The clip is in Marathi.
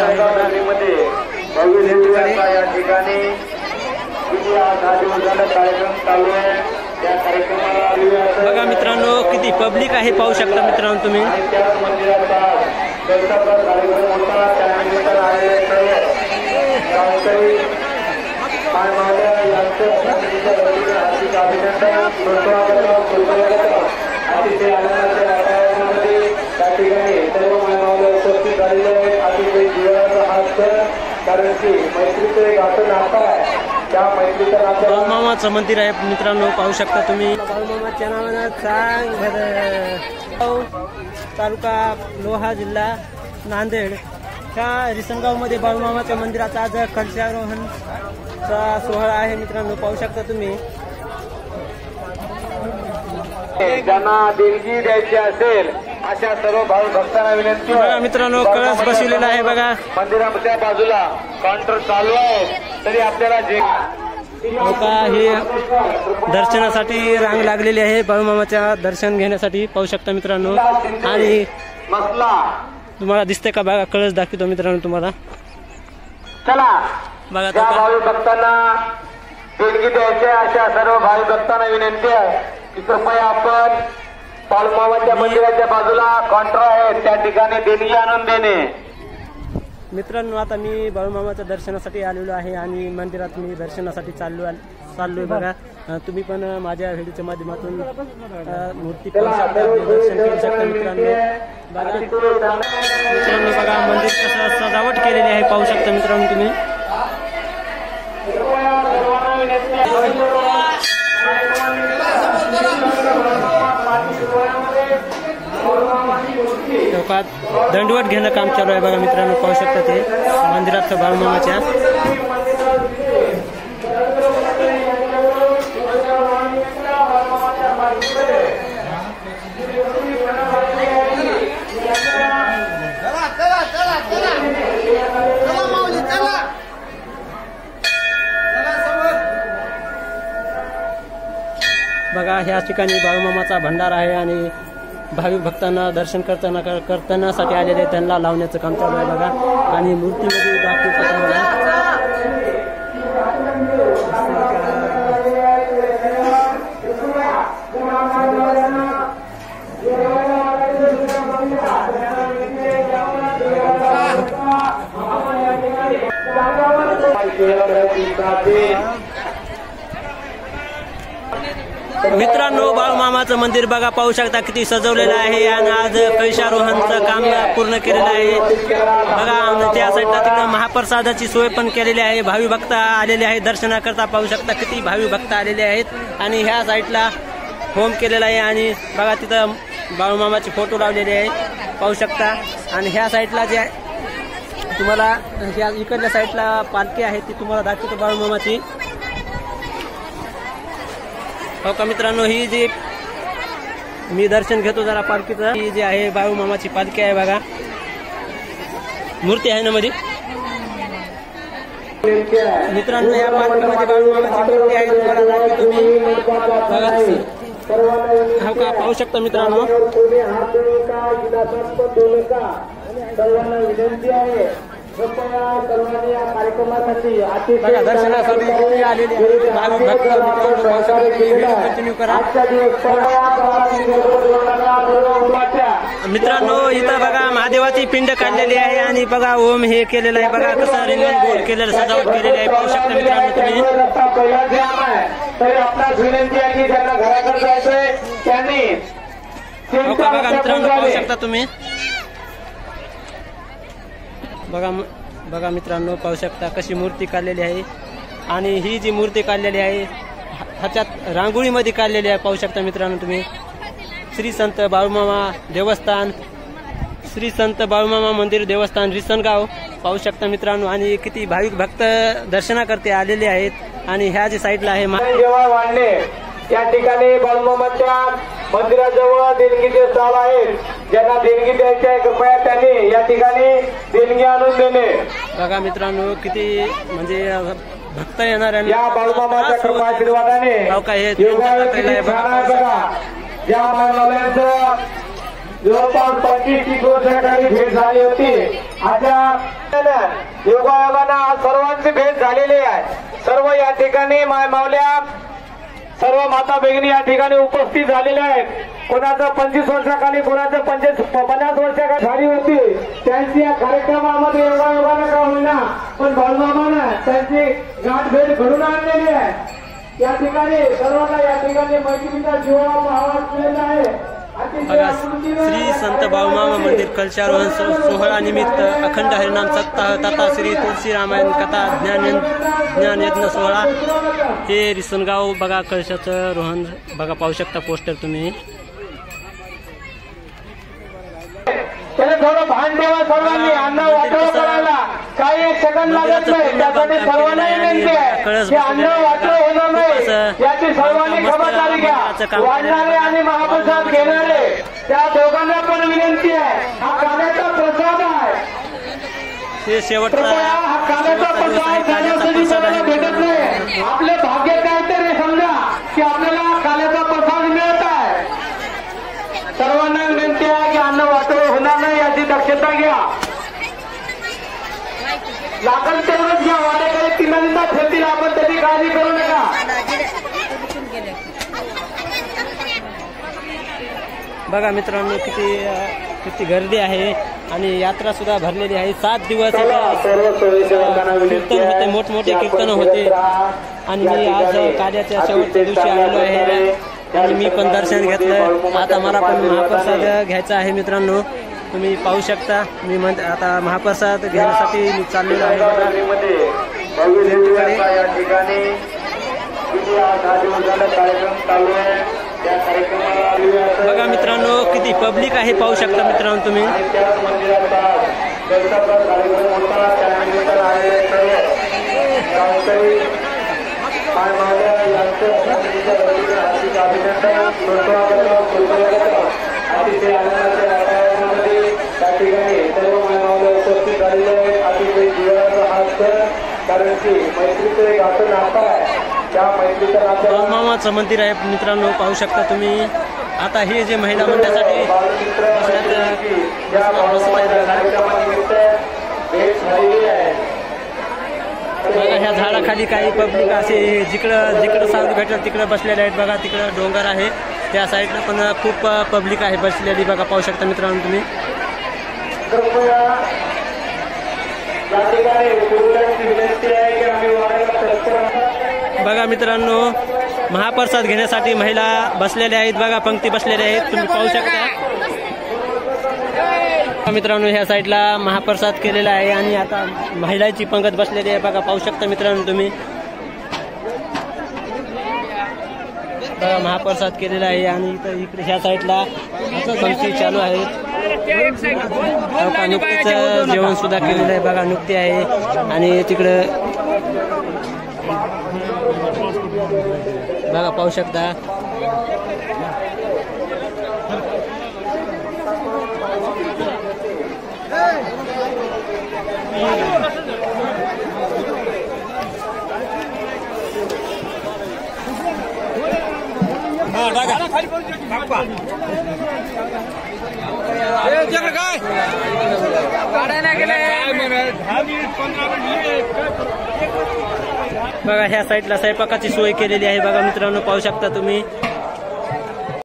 आहे बघा मित्रांनो, किती पब्लिक आहे पाहू शकता मित्रांनो तुम्ही। बाळूमामाचं मंदिर आहे मित्रांनो, पाहू शकता तुम्ही। बाळूमामाच्या नावानं तालुका लोहा जिल्हा नांदेड ह्या रिसनगावमध्ये बाळूमामाच्या मंदिराचा आज कलशारोहणचा सोहळा आहे मित्रांनो, पाहू शकता तुम्ही। ज्यांना देणगी द्यायची असेल अशा सर्व भावी भक्तांना विनंती बघा मित्रांनो, कळस बसवलेला आहे बघा। मंदिराच्या बाजूला काउंटर चालू आहे, तरी आपल्याला जे लोक हे दर्शनासाठी रांग लागलेली आहे बाळूमामाच्या दर्शन घेण्यासाठी, पाहू शकता मित्रांनो। आणि मसला तुम्हाला दिसते का बघा, कळस दाखवतो मित्रांनो तुम्हाला। चला बघा ज्या भावी भक्तांना देणगी द्यायची अशा सर्व भावी भक्तांना विनंती आहे की कृपया आपण बाळूमामाच्या मंदिराच्या बाजूला काउंटर आहे त्या ठिकाणी देणगी आणून देणे। मित्रांनो, आता मी बाळूमामाच्या दर्शनासाठी आलेलो आहे आणि मंदिरात मी दर्शनासाठी चाललोय बघा। तुम्ही पण माझ्या व्हिडिओच्या माध्यमातून मूर्ती पाहू शकता, दर्शन करू शकता मित्रांनो। मित्रांनो बघा, मंदिर कसं सजावट केलेली आहे पाहू शकता मित्रांनो तुम्ही। दंडवत घेणं काम चालू आहे बघा मित्रांनो, पाहू शकता ते मंदिरात बाळूमामाच्या। बघा, ह्या ठिकाणी बाळूमामाचा भंडारा आहे आणि भाविक भक्तांना दर्शन करतानासाठी आलेले त्यांना लावण्याचं काम चालू आहे बघा। आणि मूर्तीमध्ये दाखवतो तुम्हाला। मित्रांनो, बाळूमामाचं मंदिर बघा, पाहू शकता किती सजवलेलं आहे आणि आज कलशारोहणचं काम पूर्ण केलेलं आहे बघा। त्या साईडला तिकडे महाप्रसादाची सोय पण केलेली आहे, भावी भक्त आलेले आहेत दर्शनाकरता, पाहू शकता किती भावी भक्त आलेले आहेत। आणि ह्या साईडला होम केलेला आहे आणि बघा तिथं बाळूमामाचे फोटो लावलेले आहेत पाहू शकता। आणि ह्या साईडला जे तुम्हाला ह्या इकडल्या साईडला पालखी आहे ती तुम्हाला दाखवतो बाळूमामाची। हो का मित्रांनो, ही जी मी दर्शन घेतो जरा पालखीचं, ही जी आहे बाळूमामाची पालखी आहे बघा। मूर्ती आहे ना मध्ये मित्रांनो, या पालखीमध्ये बाळूमामाची मूर्ती आहे, तुम्हाला दाखवतो मी बघा। हो का, पाहू शकता मित्रांनो। सर्वांना विनंती आहे कृपया सर्वांनी या कार्यक्रमासाठी बघा दर्शनासाठी किती आलेले भाविक भक्त कंटिन्यू करा मित्रांनो। इथं बघा महादेवाची पिंड काढलेली आहे आणि बघा ओम हे केलेलं आहे बघा, कसं रिंगण गोल केलेलं सजावट केलेली आहे पाहू शकता मित्रांनो तुम्ही। तरी आपणास विनंती आहे की ज्यांना घराकडे जायचंय त्यांनी बघा मित्रांनो, पाहू शकता तुम्ही। बघा मित्रांनो, पाहू शकता कशी मूर्ती काढलेली आहे आणि ही जी मूर्ती काढलेली आहे ह्याच्यात रांगोळीमध्ये काढलेली आहे पाहू शकता मित्रांनो तुम्ही। श्री संत बाळूमामा देवस्थान, श्री संत बाळूमामा मंदिर देवस्थान रिसनगाव पाहू शकता मित्रांनो। आणि किती भाविक भक्त दर्शनाकरते आलेले आहेत। आणि ह्या जी साईडला आहे वाढणे या ठिकाणी बाळूमामाच्या मंदिराजवळ देणगीचे स्टॉल आहेत, ज्यांना देणगी द्यायची आहे कृपया त्यांनी या ठिकाणी देणगी आणून देणे। बघा मित्रांनो, किती म्हणजे भक्त येणार आहे या बाळूमामाच्या कृपा आशीर्वादाने काय जवळपास 25-30 वर्षाखाली भेट झाली होती. अशा योगायोगानं आज सर्वांची भेट झालेली आहे. सर्व या ठिकाणी माय मावल्या सर्व माता भगिनी या ठिकाणी उपस्थित झालेल्या आहेत. कोणाचं 25 वर्षाखाली कोणाचं 50 वर्षाखाली झाली होती. त्यांची या कार्यक्रमामध्ये योगायोगानं का होईना पण बाळूमामानं त्यांची गाठ भेट घडून आणलेली आहे. या ठिकाणी सर्वांना या ठिकाणी मैत्रीचा जीवाला आवाज दिलेला आहे. बघा श्री संत बाळूमामा मंदिर कलशारोहण सोहळा निमित्त अखंड हरिनाम सप्ताह तथा श्री तुलसी रामायण कथा ज्ञानयज्ञ सोहळा हे रिसनगाव बघा कलशाचं रोहन बघा पाहू शकता पोस्टर तुम्ही. त्याला थोडं भान ठेवा सर्वांनी. अन्न वाटोळं करायला काही एक सेकंद लागत नाही. त्यासाठी सर्वांना विनंती आहे की अन्न वाटोळं होणार नाही याची सर्वांनी खबरदारी घ्या. वाढणारे आणि महाप्रसाद घेणारे त्या दोघांना पण विनंती आहे. हा काल्याचा प्रसाद आहे. हे शेवटचा हा काल्याचा प्रसाद खाण्यासाठी कोणाला भेटत नाही. आपले भाग्य काय तरी समजा की आपल्याला काल्याचा प्रसाद मिळत आहे. सर्वांना विनंती आहे की अन्न वाटोळं होणार नाही याची दक्षता घ्या. लागल तेवढंच घ्या. वाटेकडे तिनंदा ठेवतील आपण त्याची काळजी करू नका. बघा मित्रांनो किती गर्दी आहे आणि यात्रा सुद्धा भरलेली आहे. 7 दिवस कीर्तन होते, मोठमोठे कीर्तन होते आणि मी आज कार्याच्या शेवटच्या दिवशी आलेलो आहे आणि मी पण दर्शन घेतलं. आता मला पण महाप्रसाद घ्यायचा आहे मित्रांनो. तुम्ही पाहू शकता मी आता महाप्रसाद घेण्यासाठी मी चाललेलो आहे. बघा मित्रांनो किती पब्लिक आहे पाहू शकता मित्रांनो तुम्ही. उपस्थित झालेले आहेत. अतिशय जीवनाचा हात कारण की मैत्रीचं एक असं नातं आहे. त्या मैत्रीचं नातं बाळूमामाचं मंदिर आहे मित्रांनो पाहू शकता तुम्ही. आता हे जे महिला मंडळासाठी भेट झालेली आहे. बघा ह्या झाडाखाली काही पब्लिक असे जिकडं सावली भेटलं तिकडं बसलेले आहेत. बघा तिकडं डोंगर आहे त्या साईडला पण खूप पब्लिक आहे बसलेली. बघा पाहू शकता मित्रांनो तुम्ही. बघा मित्रांनो महाप्रसाद घेण्यासाठी महिला बसलेल्या आहेत. बघा पंक्ती बसलेल्या आहेत तुम्ही पाहू शकता. मित्रांनो ह्या साईडला महाप्रसाद केलेला आहे आणि आता महिलांची पंगत बसलेली आहे. बघा पाहू शकता मित्रांनो तुम्ही. बघा महाप्रसाद केलेला आहे आणि इकडे ह्या साईडला पंक्ती चालू आहेत. नुकतीचं जेवण सुद्धा केलेलं आहे. बघा नुकती आहे आणि तिकडं बघा पाहू शकता. बघा ह्या साईडला स्वयंपाकाची सोय केलेली आहे. बघा मित्रांनो पाहू शकता तुम्ही.